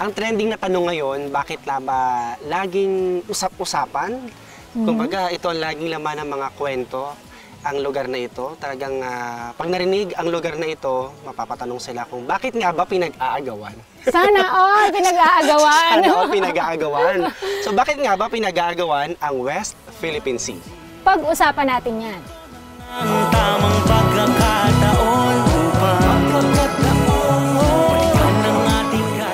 Ang trending na tanong ngayon, bakit ba laging usap-usapan? Kumbaga, ito ang laging laman ng mga kwento, ang lugar na ito. Talagang pag narinig ang lugar na ito, mapapatanong sila kung bakit nga ba pinag-aagawan? Sana all pinag-aagawan. Sana all pinag-aagawan. So bakit nga ba pinag-aagawan ang West Philippine Sea? Pag-usapan natin yan. Ang tamang pagkakataon upang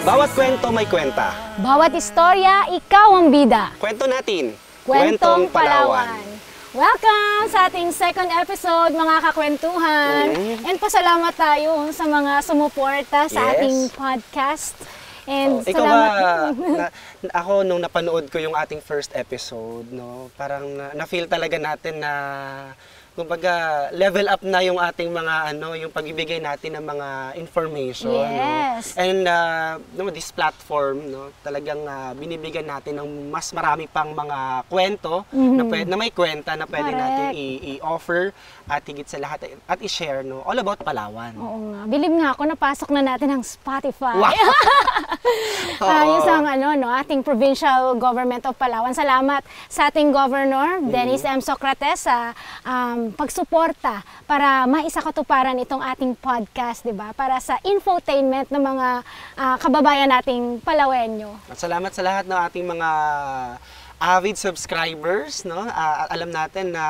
Bawat kwento may kwenta. Bawat istorya, ikaw ang bida. Kwento natin. Kwentong Palawan. Welcome sa ating second episode, mga kakwentuhan. And pasalamat tayo sa mga sumuporta sa Yes. ating podcast. And Ikaw ba, salamat. ako nung napanood ko yung ating first episode, no, parang na-feel talaga natin na kumbaga level up na yung ating mga yung pagbibigay natin ng mga information. Yes. No? And this platform, no, talagang binibigyan natin ng mas marami pang mga kwento na may kwenta na pwede Correct. natin i-offer at higit sa lahat at i-share, no, all about Palawan. Oo nga. Bilib nga ako, napasok na natin ang Spotify. Wow. Yung sa ating Provincial Government of Palawan. Salamat sa ating Governor, Dennis M. Socrates, sa pagsuporta para maisakatuparan itong ating podcast, di ba? Para sa infotainment ng mga kababayan nating Palawenyo. At salamat sa lahat ng ating mga avid subscribers, no? Alam natin na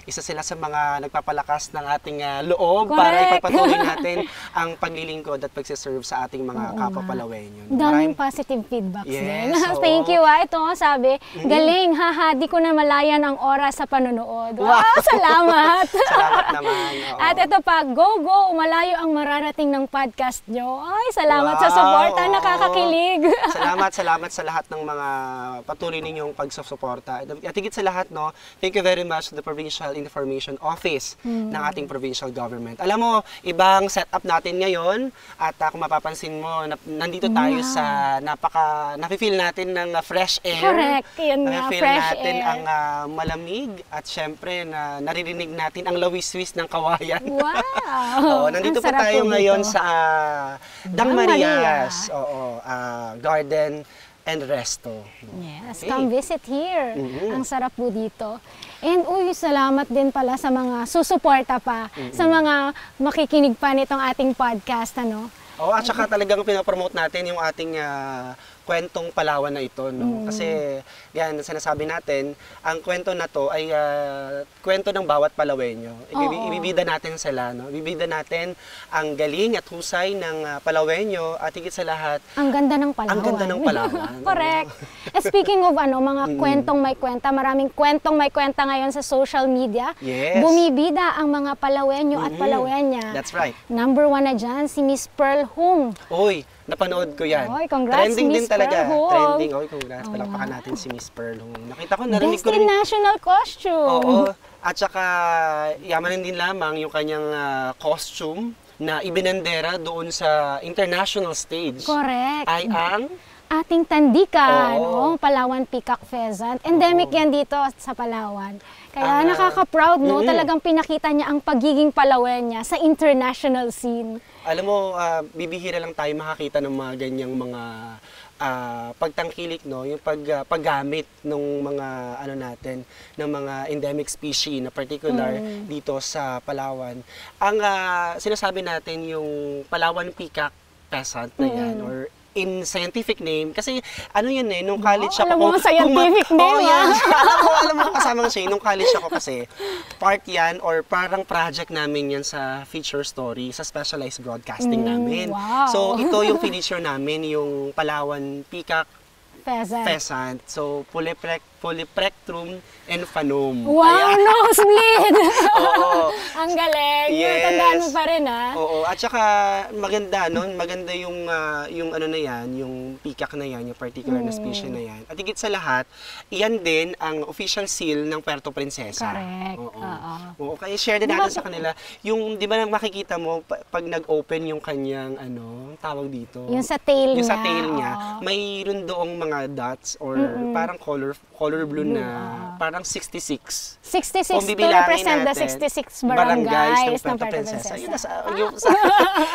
isa sila sa mga nagpapalakas ng ating loob para Correct. ipagpatuloy natin ang paglilingkod at pagsiserve sa ating mga kapwa Palawenyo. Daming positive feedbacks din. Yes, oo. Thank you. Ito, sabi, galing, haha, di ko na malayan ang oras sa panonood. Wow, salamat. Salamat naman. Oo. At ito pa, go, umalayo ang mararating ng podcast nyo. Ay, salamat sa Wow, suporta, oo. nakakakilig. Salamat sa lahat ng mga patuloy ninyong pagsusuporta. At higit sa lahat, no, thank you very much to the Provincial Information Office ng ating provincial government. Alam mo, ibang setup natin ngayon at kung mapapansin mo, nandito tayo sa nafe-feel natin ng fresh air. Correct, yun nga, Nafe-feel fresh natin air. ang malamig at syempre naririnig natin ang lawis-wis ng kawayan. Wow! Nandito Ang po sarap tayo po ngayon dito. sa Dang Marias. Garden and Resto. Yes, Okay. come visit here. Ang sarap po dito. And salamat din pala sa mga susuporta pa, sa mga makikinig pa nitong ating podcast, ano? At saka talagang pinapromote natin yung ating kwentong Palawan na ito, no? Kasi yan, sinasabi natin, ang kwento na to ay kwento ng bawat Palawenyo. Ibibida natin sila, no? Ibibida natin ang galing at husay ng Palawenyo at higit sa lahat, Ang ganda ng Palawan. ang ganda ng Palawan. Correct. Speaking of mga kwentong may kwenta, maraming kwentong may kwenta ngayon sa social media. Yes. Bumibida ang mga Palawenyo at Palawenya. That's right. Number 1 na dyan, si Miss Pearl Hung. Oy, napanood ko yan. Oy, congrats, Trending din Miss talaga. Pearl Hung. Trending. Oy, congrats. Palakpakan natin si Miss Pearl Hung. Nakita ko, narinig Best ko in rin. national costume. Oo. At saka, yaman din lamang yung kanyang costume na ibinandera doon sa international stage. Correct. Ay ang Ating tandikan, Oo. Palawan Peacock Pheasant. Endemic yan dito sa Palawan. Kaya Ang, nakaka-proud, no? Talagang pinakita niya ang pagiging Palawan niya sa international scene. alam mo, bibihira lang tayo makakita ng mga ganyang mga pagtangkilik, no, yung paggamit ng mga natin ng mga endemic species na particular dito sa Palawan. Ang sinasabi natin yung Palawan Peacock Pheasant na yan, or in scientific name, kasi yan nung college ako. alam mo ang scientific name, yan. alam mo kasama siya, nung college ako kasi, part yan or parang project namin yan sa feature story, sa specialized broadcasting namin. Wow. So, ito yung feature namin, yung Palawan Peacock Pheasant. So, Polyplectrum enfanum. Wow, nosebleed! Oo. Ang galing. Yes. Tandaan mo pa rin, ha? Oo, at saka maganda maganda yung yung peacock na yan, yung particular na species na yan. At higit sa lahat, iyan din ang official seal ng Puerto Princesa. Correct. Oo. Oo. Kaya share din natin sa kanila. Yung, di ba makikita mo, pag nag-open yung kanyang, tawag dito? Yung sa tail Yung niya. sa tail niya, oo. mayroon doong mga dots or parang colorful color blue na parang 66. 66 Kung to bibilangin represent the natin, 66 barangays ng Puerto Princesa. Princesa.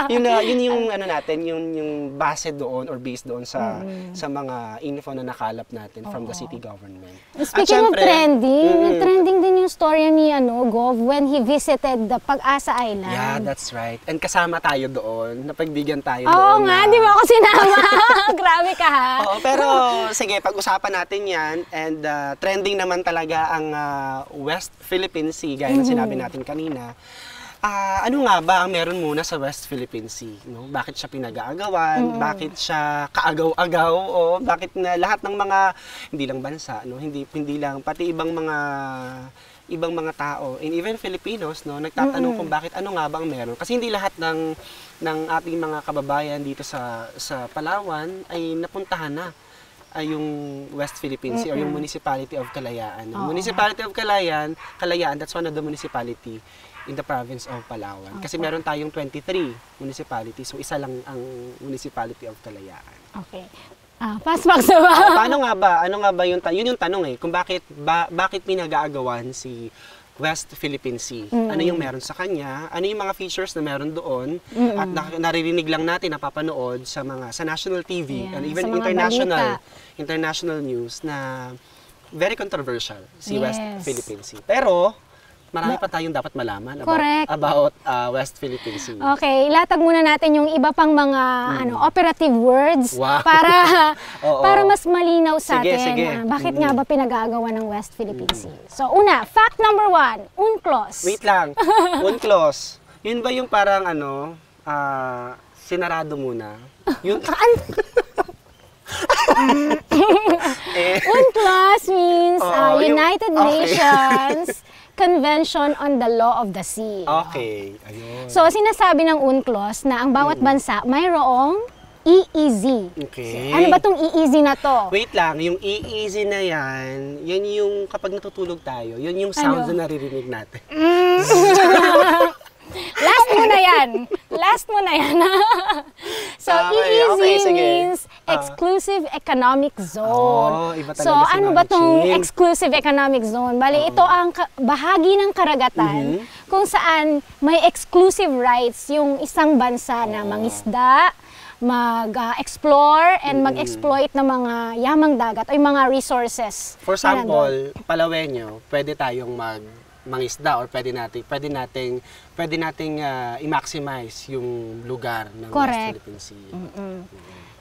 Yun yung ano natin, yung base doon or based doon sa mga info na nakalap natin from the city government. Speaking of trending, trending din yung story ni Gov when he visited the Pag-asa Island. Yeah, that's right. And kasama tayo doon, napagbigyan tayo Oo doon. nga, di ba ako sinama? Grabe ka ha. Oo, pero sige, pag-usapan natin yan. And trending naman talaga ang West Philippine Sea, gaya ng sinabi natin kanina. Ano nga ba ang meron muna sa West Philippine Sea? No? Bakit siya pinag-aagawan? Bakit siya kaagaw-agaw? O bakit na lahat ng mga, hindi lang bansa, no? hindi lang, pati ibang mga tao, and even Filipinos, no, nagtatanong kung bakit ano nga ba ang meron. Kasi hindi lahat ng ating mga kababayan dito sa Palawan ay napuntahan na yung West Philippine Sea or yung Municipality of Kalayaan. Municipality of Kalayaan, that's one of the municipality in the province of Palawan. Kasi meron tayong 23 municipalities, so isa lang ang Municipality of Kalayaan. Okay. Pasmak sa ba? Paano nga ba? Ano nga ba yung yun yung tanong kung bakit pinag-aagawan si West Philippine Sea? Ano yung meron sa kanya? Ano yung mga features na meron doon? At naririnig lang natin, napapanood sa national TV and even international news na very controversial si West Philippine Sea. Pero marami pa tayong dapat malaman about West Philippine Sea. Okay, ilatag muna natin yung iba pang mga operative words para mas malinaw sa atin. Bakit nga ba pinag-aagawan ng West Philippine Sea? So, una, fact number 1, UNCLOS. Wait lang, UNCLOS. Yun ba yung parang sinarado muna? Yun UNCLOS means United Nations Convention on the Law of the Sea. Okay, ayun. So, sinasabi ng UNCLOS na ang bawat bansa mayroong EEZ. Okay. Ano ba tong EEZ na to? Wait lang, yung EEZ na yan yung kapag natutulog tayo, yun yung sounds na naririnig natin. Last mo na yan. So, EEZ means Exclusive Economic Zone. Iba So, ano ba tong Exclusive Economic Zone? Bali, ito ang bahagi ng karagatan kung saan may exclusive rights yung isang bansa na mangisda, mag-explore and mag-exploit ng mga yamang dagat o yung mga resources. For example, Palawenyo, pwede tayong mangisda or pwede nating i-maximize yung lugar ng West Philippine Sea.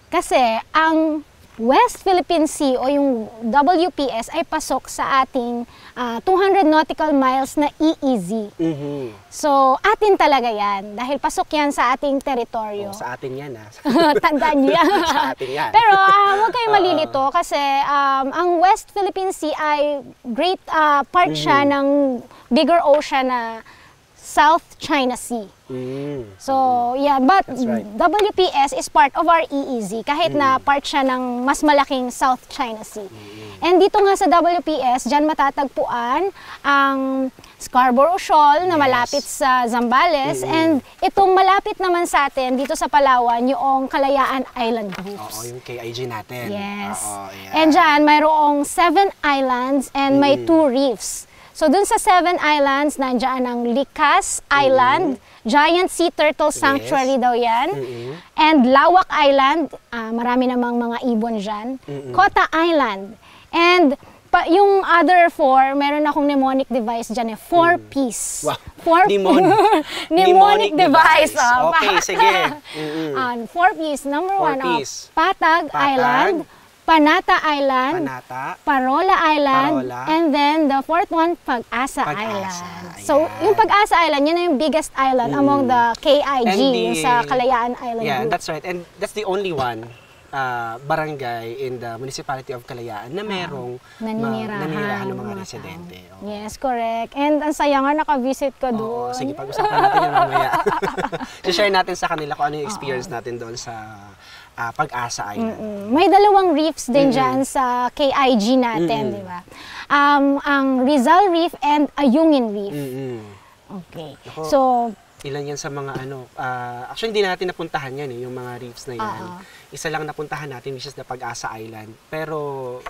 Kasi ang West Philippine Sea o yung WPS ay pasok sa ating 200 nautical miles na EEZ. So, atin talaga yan dahil pasok yan sa ating teritoryo. Sa atin yan Tandaan niyo yan. Sa atin yan. Pero huwag kayong malilito kasi ang West Philippine Sea ay great part siya ng bigger ocean na South China Sea. So, yeah, but WPS is part of our EEZ kahit na part siya ng mas malaking South China Sea. And dito nga sa WPS, dyan matatagpuan ang Scarborough Shoal na malapit sa Zambales and itong malapit naman sa atin dito sa Palawan yung Kalayaan Island Groups. Oo, yung KIG natin. Yes. And dyan mayroong 7 islands and may 2 reefs. So, dun sa 7 islands, nandiyan ang Likas Island, Giant Sea Turtle Sanctuary daw yan, and Lawak Island, marami namang mga ibon dyan, Kota Island, and yung other 4, meron akong mnemonic device dyan 4-piece. Wow. Mnemonic device. Okay, sige. 4-piece. Number 1, Patag Island, Panata Island, Parola Island, and then the 4th one, Pag-asa Island. So, yung Pag-asa Island, yun na yung biggest island among the KIG, yung sa Kalayaan Island Group. That's right. And that's the only one barangay in the Municipality of Kalayaan na merong naninirahan ng mga residente. Yes, correct. And ang saya nga, naka-visit ko doon. Sige, pag-usapan natin yun mamaya. I-share natin sa kanila kung ano yung experience natin doon sa Pag-asa Island. May 2 reefs din dyan sa KIG natin, di ba? Ang Rizal Reef and Ayungin Reef. Okay. So, ilan yan sa mga actually hindi natin napuntahan yan yung mga reefs na yan. Isa lang napuntahan natin which is the Pag-asa Island. Pero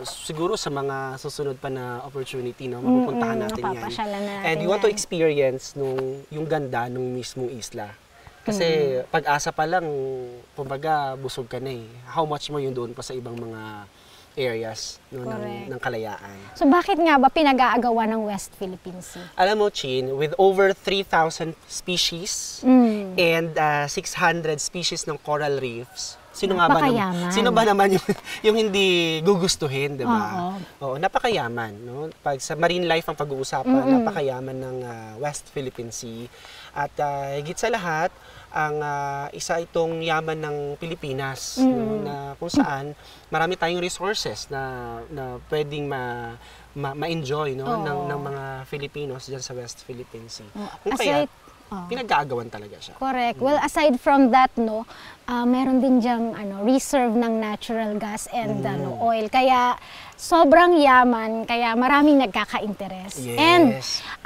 siguro sa mga susunod pa na opportunity, no, mapupuntahan natin yan. Mapapasyalan na natin And we want to yan. experience yung ganda nung mismong isla. Kasi pag-asa pa lang, kumbaga, busog ka na eh. How much more yun doon pa sa ibang mga areas, no, Correct. ng kalayaan. So bakit nga ba pinag-aagawan ng West Philippine Sea? Alam mo, Chin, with over 3,000 species and 600 species ng coral reefs, sino nga ba Napakayaman. sino ba naman yung hindi gugustuhin, 'di ba? Oo. Oo, napakayaman, no? Pag sa marine life ang pag-uusapan, napakayaman ng West Philippine Sea. At higit sa lahat, ang isa itong yaman ng Pilipinas, no, na kung saan marami tayong resources na pwedeng ma-enjoy, no, ng mga Filipinos diyan sa West Philippine Sea. Kung kaya pinag-aagawan talaga siya. Correct. Well, aside from that, no, meron din diyang reserve ng natural gas and oil. Kaya sobrang yaman, kaya maraming nagkaka-interest. Yes. And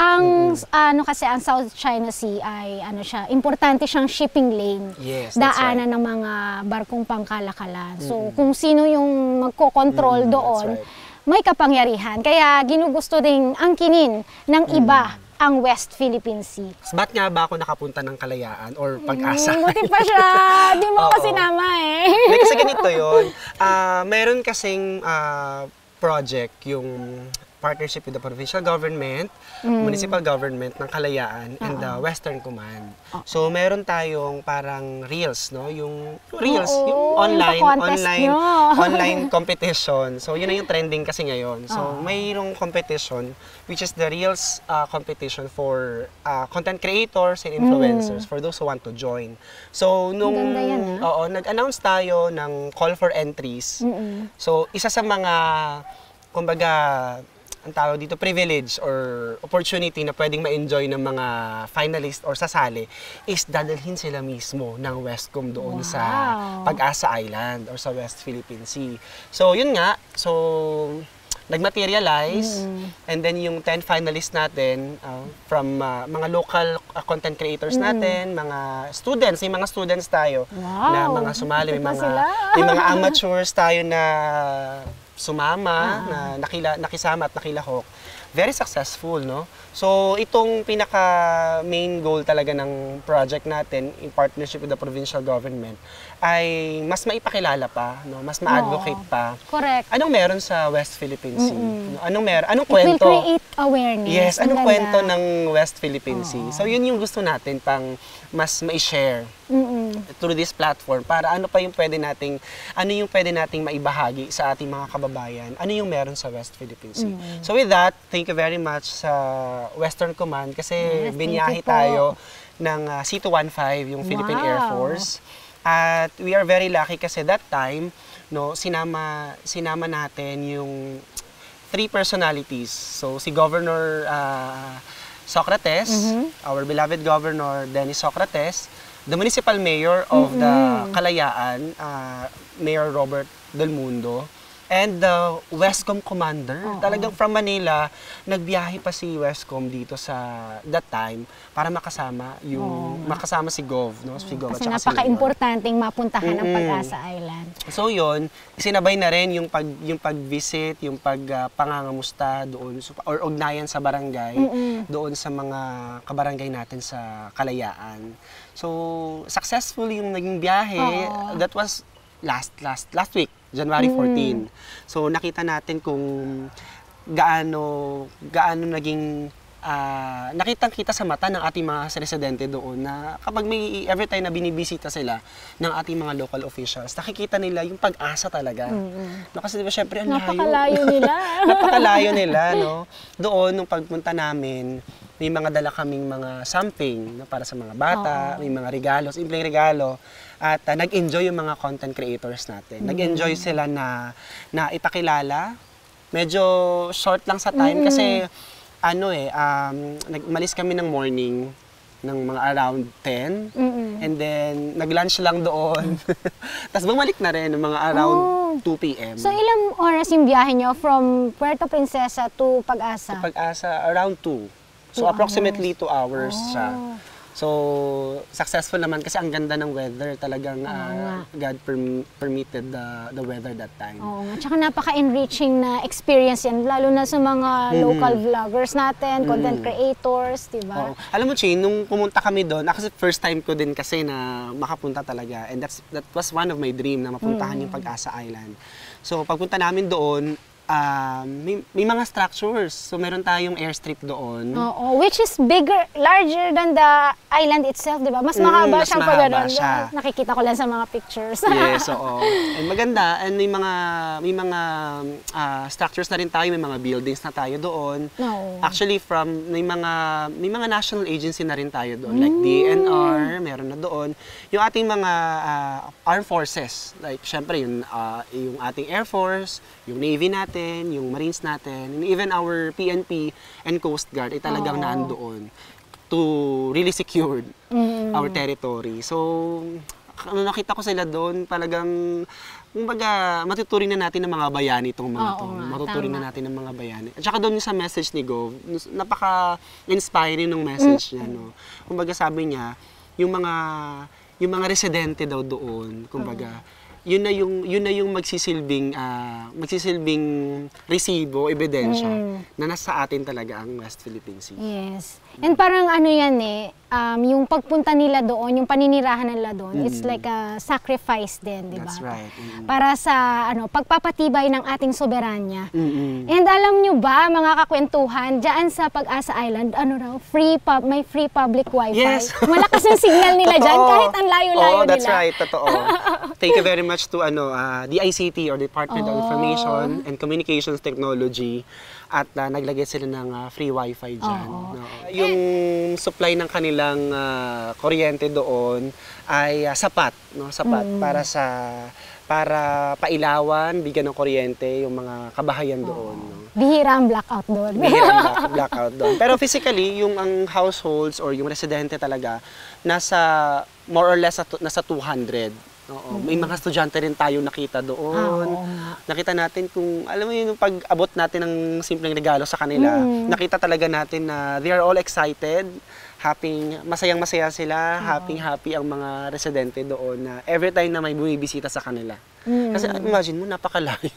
ang kasi ang South China Sea ay siya, importante siyang shipping lane. Yes, that's Daanan ng mga barkong pangkalakalan. So kung sino yung magko-control doon, right. may kapangyarihan. Kaya ginugusto ding angkinin ng iba ang West Philippine Sea. Ba't nga ba ako nakapunta ng Kalayaan or Pag-asa? Buti pa siya. Di mo Oo. kasi nama eh. Hindi, kasi ganito yun. Meron kasing project yung partnership with the provincial government, municipal government ng Kalayaan, and the Western Command. So meron tayong parang reels, no? Yung reels, Oo, yung yung pa-contest nyo. online competition. So yun na yung trending kasi ngayon. So mayroong competition which is the reels competition for content creators and influencers for those who want to join. So nung Ganda yan, nag-announce tayo ng call for entries. So isa sa mga kumbaga ang tawag dito, privilege or opportunity na pwedeng ma-enjoy ng mga finalist or sasali is dadalhin sila mismo ng Westcom doon sa Pag-asa Island or sa West Philippine Sea. So, yun nga. So, nag-materialize and then yung 10 finalists natin from mga local content creators natin, mga students, may mga students tayo na mga sumali, may mga amateurs tayo na sumama, na nakisama at nakilahok. Very successful, no? So, itong pinaka-main goal talaga ng project natin in partnership with the provincial government ay mas maipakilala pa, no? Mas ma-advocate pa. Correct. Anong meron sa West Philippine Sea? Anong It will kwento? create awareness. Yes, Ang anong ganda. kwento ng West Philippine Sea? So, yun yung gusto natin pang mas ma-share through this platform para ano pa yung pwede nating maibahagi sa ating mga kababayan, ano yung meron sa West Philippine Sea. So with that, thank you very much sa Western Command kasi Yes, thank binyahe you po. tayo ng C215, yung Philippine Air Wow. Force. At we are very lucky kasi that time, no, sinama natin yung 3 personalities. So si Governor Socrates, our beloved Governor Dennis Socrates, the municipal mayor of the Kalayaan, Mayor Robert Del Mundo, and the Westcom commander. Talagang from Manila, nagbiyahe pa si Westcom dito sa that time para makasama si Gov, no? Si Gov Kasi at saka si Mayor. napaka-importanting mapuntahan ang Pag-asa Island. So yun, sinabay na rin yung pag-visit, yung pagpangangamusta doon or ugnayan sa barangay, doon sa mga kabarangay natin sa Kalayaan. So successful yung naging biyahe. That was last week, January 14. So nakita natin kung gaano naging nakitang-kita sa mata ng ating mga residente doon na kapag every time na binibisita sila ng ating mga local officials, nakikita nila yung pag-asa talaga. No, kasi diba syempre ang layo. Napakalayo nila. Napakalayo nila, no? Doon, nung pagpunta namin, may mga dala kaming mga something, no, para sa mga bata, may mga regalo, simpleng regalo. At nag-enjoy yung mga content creators natin. Nag-enjoy sila na ipakilala. Medyo short lang sa time kasi nagmalis kami ng morning ng mga around 10. And then, nag-lunch lang doon. Tapos bumalik na rin ng mga around 2 p.m. So ilang oras yung biyahe nyo from Puerto Princesa to Pag-asa? Pag-asa, around 2. So, approximately 2 hours siya. So, successful naman kasi ang ganda ng weather. Talagang nga. God permitted the weather that time. Oo nga. Tsaka napaka-enriching na experience yan, lalo na sa mga local vloggers natin, content creators, di ba? Oo. Alam mo, Chin, nung pumunta kami doon, kasi first time ko din kasi na makapunta talaga. And that was one of my dream na mapuntahan yung Pag-asa Island. So, pagpunta namin doon, may mga structures. So, meron tayong airstrip doon. Oo, which is larger than the island itself, di ba? Mas mahaba mas siyang mahaba pag siya. Nakikita ko lang sa mga pictures. Yes, oo. And maganda. And may mga structures na rin tayo. May mga buildings na tayo doon. No. Actually, may mga national agency na rin tayo doon. Like DNR, meron na doon. Yung ating mga armed forces. Like, syempre, yung ating Air Force, yung Navy natin, yung Marines natin, and even our PNP and Coast Guard ay talagang nandoon to really secure our territory. So, nakita ko sila doon, talagang, kumbaga, matuturing na natin ng mga bayani itong mga to. Matuturing na natin ng mga bayani. At saka doon sa message ni Gov, napaka-inspiring ng message niya, no? Kumbaga, sabi niya, yung mga residente daw doon, kumbaga, yun na yung magsisilbing resibo, ebidensya na nasa atin talaga ang West Philippine Sea. Yes. And parang ano yan yung pagpunta nila doon, yung paninirahan nila doon, it's like a sacrifice din, di ba? That's right. Para sa pagpapatibay ng ating soberanya. And alam nyo ba, mga kakwentuhan, dyan sa Pag-asa Island, may free public wifi. Yes. Malakas yung signal nila dyan, Totoo. kahit ang layo-layo nila. That's right, totoo. Thank you very much to DICT or Department of Information and Communications Technology at naglagay sila ng free wifi dyan. Yung supply ng kanilang kuryente doon ay sapat, no? Sapat para pailawan, bigyan ng kuryente yung mga kabahayan doon. No? Bihira ang blackout doon. Bihira ang blackout doon. Pero physically, yung ang households or yung residente talaga nasa more or less nasa 200. Oo, may mga estudyante rin tayo nakita doon. Nakita natin kung, alam mo yun, pag abot natin ng simpleng regalo sa kanila, nakita talaga natin na they are all excited, masayang-masaya sila, happy ang mga residente doon na every time na may bumibisita sa kanila. Kasi imagine mo, napakalayo.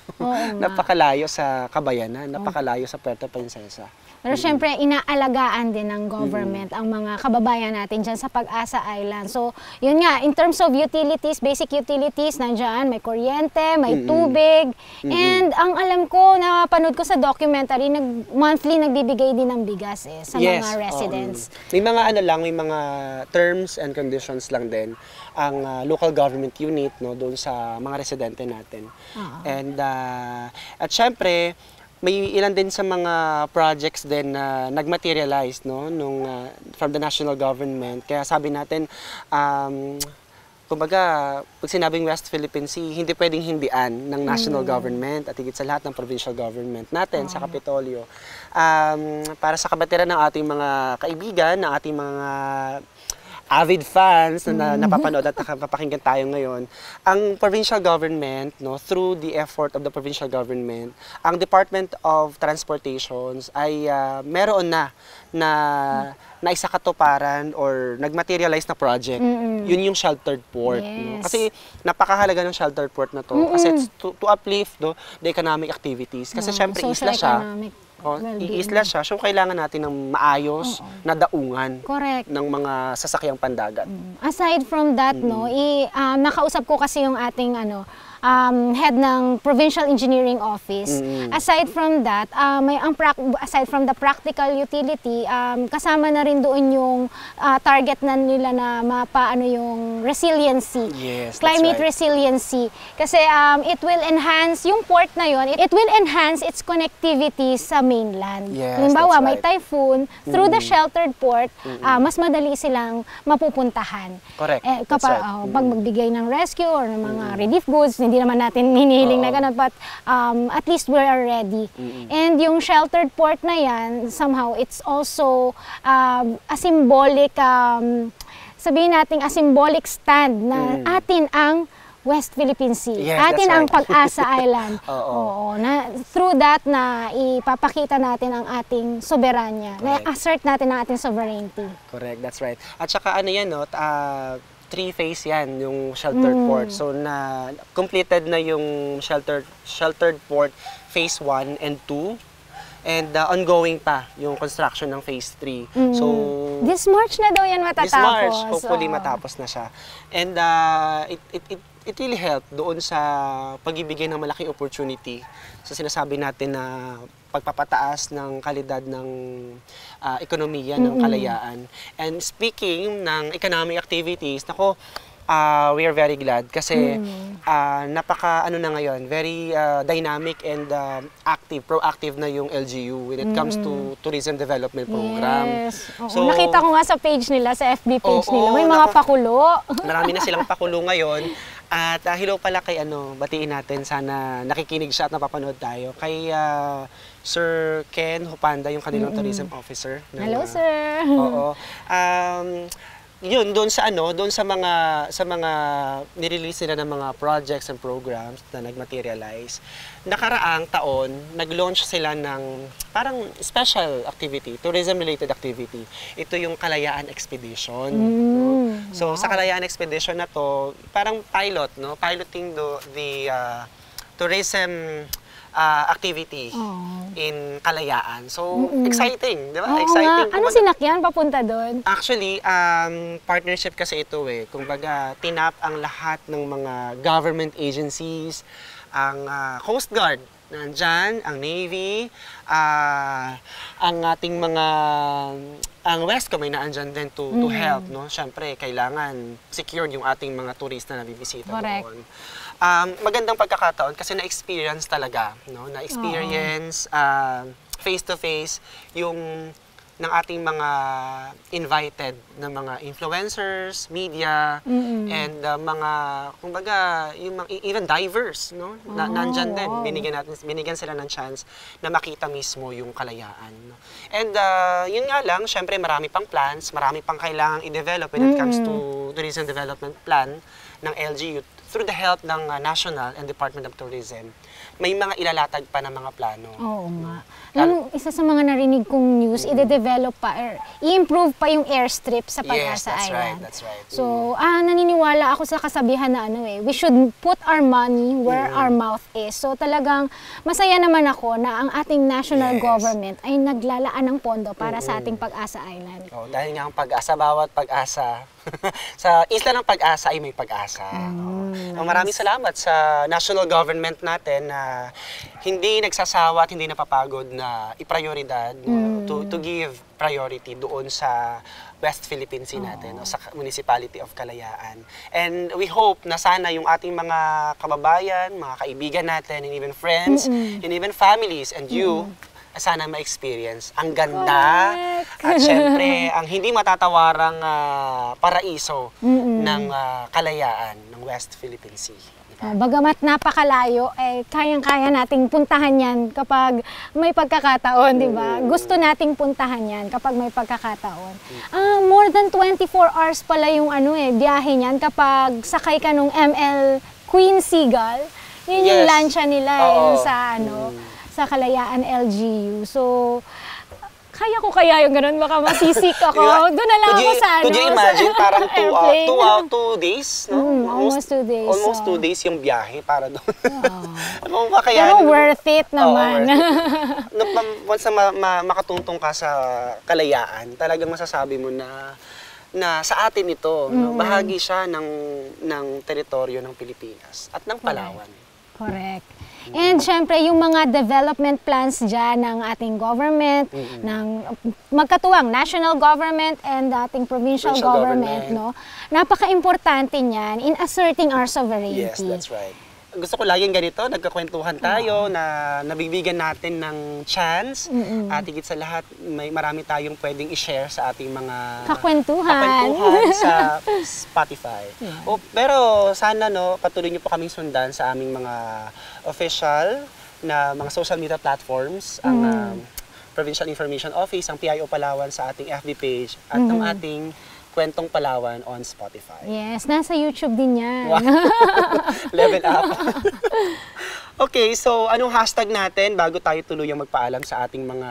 Napakalayo sa Kabayanan, napakalayo sa Puerto Princesa. Pero syempre, inaalagaan din ng government ang mga kababayan natin dyan sa Pag-asa Island. So, yun nga, in terms of utilities, basic utilities, nandyan, may kuryente, may tubig. And ang alam ko, napanood ko sa documentary, monthly nagbibigay din ng bigas sa mga residents. May mga may mga terms and conditions lang din ang local government unit doon sa mga residente natin. And at syempre, may ilan din sa mga projects din na nagmaterialize from the national government. Kaya sabi natin, kumbaga, pag sinabing West Philippine Sea, hindi pwedeng hindian ng national government at higit sa lahat ng provincial government natin sa Kapitolyo. Para sa kabatiran ng ating mga kaibigan, ng ating mga avid fans na napapanood at napapakinggan tayo ngayon, ang provincial government, through the effort of the provincial government, ang Department of Transportations ay meron na naisakatuparan or nagmaterialize na project. Yun yung sheltered port. Yes. Kasi napakahalaga ng sheltered port na to. Kasi to uplift the economic activities. Kasi syempre isla siya. Iisla siya, so kailangan natin ng maayos na daungan. Correct. Ng mga sasakyang pandagat. Aside from that, nakausap ko kasi yung ating head ng Provincial Engineering Office. Aside from that, aside from the practical utility, kasama na rin doon yung target na nila na mapaano yung resiliency. Yes, Climate that's right. resiliency. Kasi it will enhance, yung port na yon, it will enhance its connectivity sa mainland. Yes, Halimbawa, that's may right. typhoon, through the sheltered port, mas madali silang mapupuntahan. Correct. Pag magbigay ng rescue or ng mga relief goods, hindi naman natin hinihiling na ganun, but at least we are ready. And yung sheltered port na yan, somehow it's also a symbolic, sabihin natin, a symbolic stand na atin ang West Philippine Sea. Yes, Atin that's ang right. Pag-asa Island. Oo. Oo. Na, through that na ipapakita natin ang ating soberanya. Correct. Na-assert natin ang ating sovereignty. Correct, that's right. At saka ano yan, no, 3-phase yan, yung sheltered port. So, completed na yung sheltered port phase 1 and 2. And ongoing pa yung construction ng phase 3. So, This March na daw yan matatapos. this March, hopefully Oo. matapos na siya. And it really helped doon sa pagbibigay ng malaking opportunity sa sinasabi natin na pagpapataas ng kalidad ng ekonomiya ng kalayaan. And speaking ng economic activities, nako, we are very glad kasi napaka ano na ngayon, very dynamic and proactive na yung LGU when it comes to tourism development program. Yes. Oo. Nakita ko nga sa page nila, sa FB page Oo, nila, may mga naku. pakulo. Marami na silang pakulo ngayon. At hello pala kay batiin natin, sana nakikinig siya at napapanood tayo. Kay Sir Ken Hupanda, yung kanilang tourism officer. Hello, sir. Oo. Yun, doon sa mga nirelease nila ng mga projects and programs na nagmaterialize. Nakaraang taon, nag-launch sila ng parang special activity, tourism-related activity. Ito yung Kalayaan Expedition. No? So, sa Kalayaan Expedition na to, parang pilot, no? Piloting the tourism activity in Kalayaan. So, exciting, di ba? Oo Exciting. nga. Ano sinakyan papunta doon? Actually, partnership kasi ito eh. Kumbaga, tinap ang lahat ng mga government agencies, ang Coast Guard, nandyan, ang Navy, ang ating ang Westcom ay naandyan din to help, no? Siyempre, kailangan secured yung ating mga turista na bibisita Correct. doon. Magandang pagkakataon kasi na-experience talaga, no? Na-experience face-to-face yung ng ating mga invited na mga influencers, media, and mga, kumbaga, yung even divers, no? Nandyan din. Binigyan sila ng chance na makita mismo yung kalayaan. No? And yun nga lang, syempre marami pang plans, marami pang kailangang i-develop when it comes to tourism development plan ng LGU through the help ng National and Department of Tourism. May mga ilalatag pa ng mga plano. Oo nga. Alam mo, isa sa mga narinig kong news, i-develop pa, i-improve pa yung airstrip sa Pag-asa Island. That's right. So, naniniwala ako sa kasabihan na we should put our money where our mouth is. So, talagang masaya naman ako na ang ating national government ay naglalaan ng pondo para sa ating Pag-asa Island. Oh, dahil nga ang pag-asa, bawat pag-asa, sa isla ng Pag-asa ay may pag-asa. Maraming salamat sa national government natin na hindi nagsasawa at hindi napapagod na iprioridad, to give priority doon sa West Philippine Sea natin, sa Municipality of Kalayaan. And we hope na sana yung ating mga kababayan, mga kaibigan natin, and even friends, and even families, and you, sana ma-experience ang ganda at syempre ang hindi matatawarang paraiso ng kalayaan ng West Philippine Sea. Bagamat napakalayo, kayang-kaya nating puntahan yan kapag may pagkakataon, di ba? Gusto nating puntahan yan kapag may pagkakataon. More than 24 hours pala yung biyahe niyan kapag sakay ka nung ML Queen Seagull. Yun yung lansya nila yung sa Kalayaan LGU. So, kaya ko kaya yung ganun, baka masisik ako. Doon na lang ako sa Could you imagine, parang 2 days, no? Almost 2 days. Almost 2 days yung biyahe para doon. Ano ba kaya? Pero worth it naman. Once na makatuntong ka sa Kalayaan, talagang masasabi mo na sa atin ito, no? Bahagi siya ng teritoryo ng Pilipinas at ng Palawan. Correct. And syempre, yung mga development plans dyan ng ating government, ng magkatuwang national government and ating provincial government, no? Napaka-importante niyan in asserting our sovereignty. Yes, that's right. Gusto ko laging ganito, nagkakwentuhan tayo, na nabibigyan natin ng chance, at higit sa lahat, marami tayong pwedeng i-share sa ating mga kakwentuhan sa Spotify. Pero sana patuloy niyo po kaming sundan sa aming mga official na mga social media platforms, ang Provincial Information Office, ang PIO Palawan sa ating FB page, at ang ating Kwentong Palawan on Spotify. Yes, nasa YouTube din yan. Wow. Level up. Okay, so anong hashtag natin bago tayo tuluyang magpaalam sa ating mga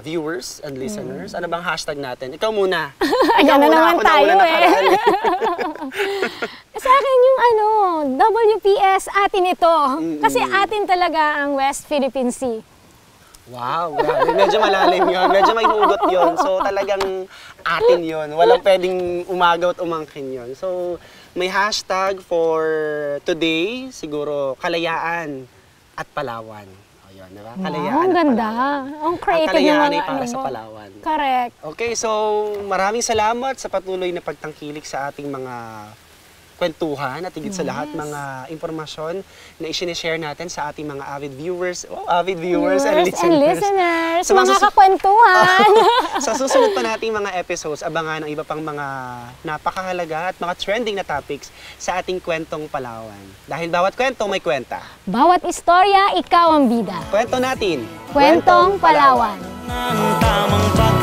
viewers and listeners? Ano bang hashtag natin? Ikaw muna. Ayan na naman ako tayo nauna nakaraan. Sa akin yung WPS, atin ito. Kasi atin talaga ang West Philippine Sea. Wow, grabe. Medyo malalim yun. Medyo may hugot yun. So talagang atin yun. Walang pwedeng umagaw at umangkin yun. So may hashtag for today, siguro Kalayaan at Palawan. O yun, diba? Kalayaan Ang at ganda. Palawan. Ang creative Ang kalayaan ng ay mga para ano sa mo. Palawan. Correct. Okay, so maraming salamat sa patuloy na pagtangkilik sa ating mga kwentuhan at higit sa lahat mga impormasyon na i-share natin sa ating mga avid viewers and listeners. Sa mga susu- kakwentuhan. Sa susunod pa nating mga episodes, abangan ang iba pang mga napakahalaga at mga trending na topics sa ating Kwentong Palawan. Dahil bawat kwento may kwenta. Bawat istorya, ikaw ang bida. Kwento natin. Kwentong Palawan. Ang tamang